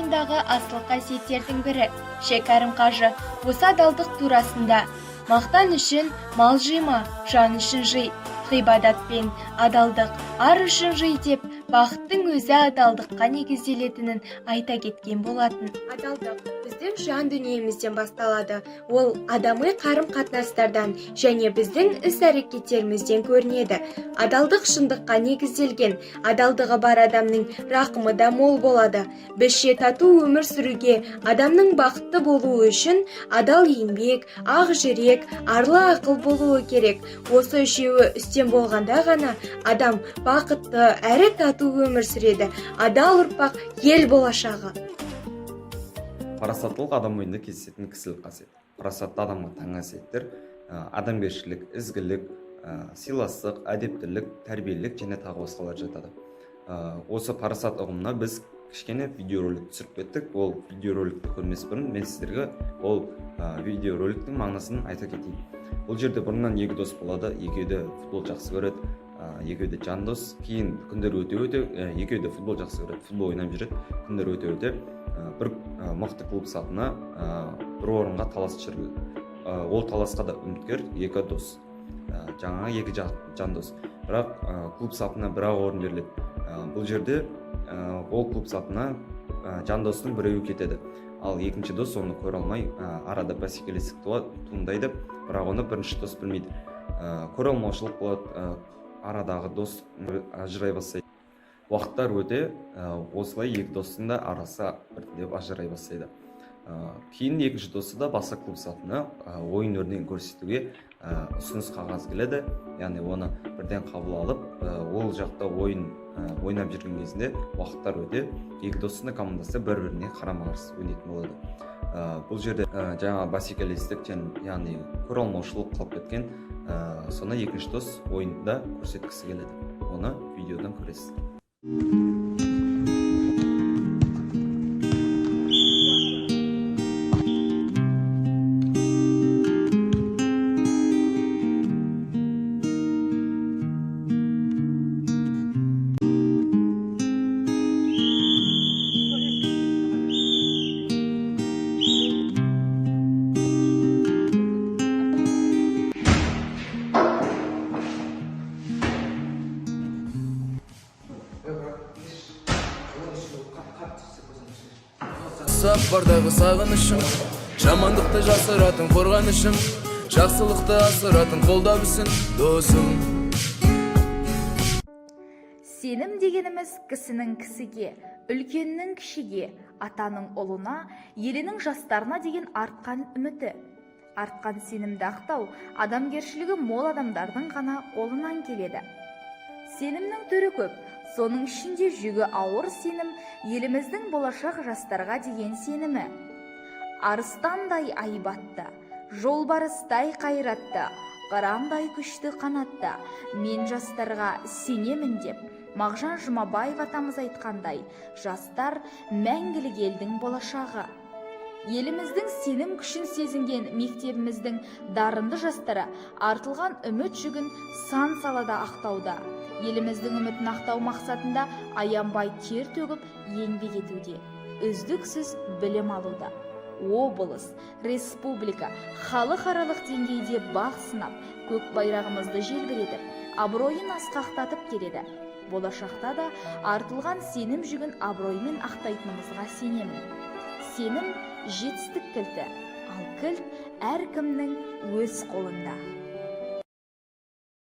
бойындағы асыл қасиеттердің бірі. Шәкәрім қажы осы адалдық турасында: мақтан үшін мал жима, жан үшін жи, ғибадат пен адалдық ар үшін жи деп, бақыттың өзі адалдыққа негізделетінін айта кеткен болатын. Адалдық біздің жан дүниемізден басталады. Ол адами қарым-қатынастардан және біздің іс-әрекеттерімізден көрінеді. Адалдық шындыққа негізделген. Адалдығы бар адамның рақымы да мол болады. Бізше тату өмір сүруге, адамның бақытты болуы үшін адал еңбек, ақ жүрек, арлы ақыл болуы керек. Осы үшеуі үстем болғанда ғана адам бақытты әрі тату өмір сүреді. Адал ұрпақ ел болашағы. Парасаттылық адам бойында кездесетін кісілік қасиет. Парасатты адамға тән қасиеттер адамгершілік, ізгілік, сыйластық, әдептілік, тәрбиелік және тағы басқалар жатады. Осы парасат ұғымына біз кішкене видеоролик түсіріп кеттік. Ол видеороликті көрмес бұрын мен сіздерге ол видеороликтің мағынасын айта кетейін. Бұл жерде бұрыннан екі дос болады, екеуі де футбол жақсы көреді, екеуі де жан дос. Кейін күндер өте екеуі де футбол жақсы көреді, футбол ойнап жүреді. Күндер өте бір мықты клуб сатына бір орынға талас жүргізілді. Ол таласқа да үміткер екі дос, жаңағы екі жан дос. Бірақ клуб сатына бір-ақ орын беріледі. Бұл жерде ол клуб сатына жан достың біреуі кетеді. Ал екінші дос оны көре алмай, арада бәсекелестік туындайды, бірақ оны бірінші дос білмейді. Көре алмаушылық болады, арадағы дос ажырай бастайды. Уақыттар өте, осылай екі достың да арасы біртіндеп ажырай бастайды. Кейін екінші досы да басқа клуб сатына ойын өрнегін көрсетуге ұсыныс қағаз келеді. Яғни оны бірден қабыл алып, ол жақта ойнап жүрген кезінде уақыттар өте, екі достың да командасы бір-біріне қарама-қарсы ойнайтын болады. Бұл жерде жаңа бәсекелестік, яғни көре алмаушылық қалып кеткен, соны екінші дос ойында көрсеткісі келеді. Оны видеодан көресіз. Бардағы сағынышым, жамандықты жасыратын қорғанышым, жақсылықты асыратын қолда білсін досым. Сенім дегеніміз кісінің кісіге, үлкеннің кішіге, атаның ұлына, елінің жастарына деген артқан үміті. Артқан сенімді ақтау адамгершілігі мол адамдардың ғана қолынан келеді. Сенімнің түрі көп. Соның ішінде жүгі ауыр сенім еліміздің болашақ жастарға деген сенімі. Арыстандай айбатты, жолбарыстай қайратты, қырандай күшті қанатты, мен жастарға сенемін деп, Мағжан Жұмабаев атамыз айтқандай, жастар мәңгілік елдің болашағы. Еліміздің сенім күшін сезінген мектебіміздің дарынды жастары артылған үміт жүгін сан салада ақтауда. Еліміздің үмітін ақтау мақсатында аянбай тер төгіп еңбек етуде. Үздіксіз білім алуда. Облыс, республика, халықаралық деңгейде бақ сынап, көк байрағымызды желбіретіп, абыройын асқақтатып келеді. Болашақта да артылған сенім жүгін абыроймен ақтайтынымызға сенемін. Сенім жетістік кілті, ал кілт әркімнің өз қолында.